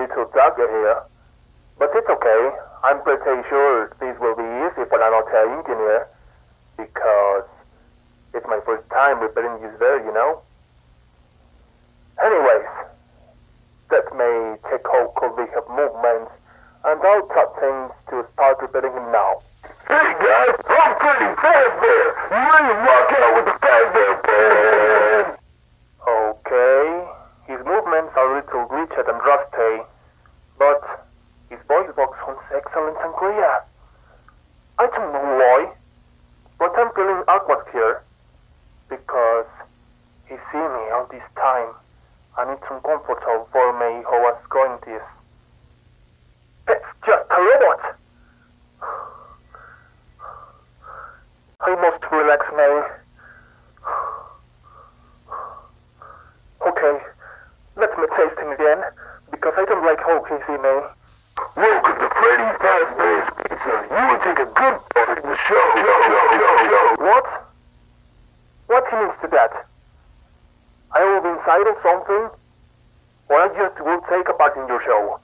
little dagger here. But it's okay. I'm pretty sure this will be easy for an auto engineer. Because it's my first time repairing this there, you know? Anyways, let me check how could we have movements, and I'll tell things to start repairing him now. Hey guys, I'm Freddy Fazbear! Ready to rock out with the Fazbear Band! Okay, his movements are a little glitched and rusty, but his voice box sounds excellent and clear. I don't know why, but I'm feeling awkward here, because he see me all this time, and it's uncomfortable for me how I was going this. It's just a robot! I must relax now. Okay, let me taste him again, because I don't like how he see me. Welcome to Freddy Fazbear's Pizza. You will take a good part in the show. What? What he means to that? I will be inside of something? Or I just will take a part in your show?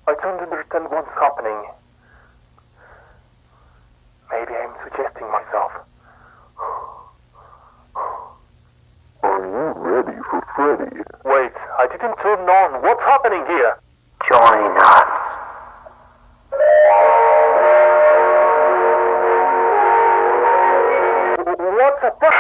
I don't understand what's happening. Maybe I'm suggesting myself. Are you ready for Freddy? Wait, I didn't turn on. What's happening here? Join us. What the fuck?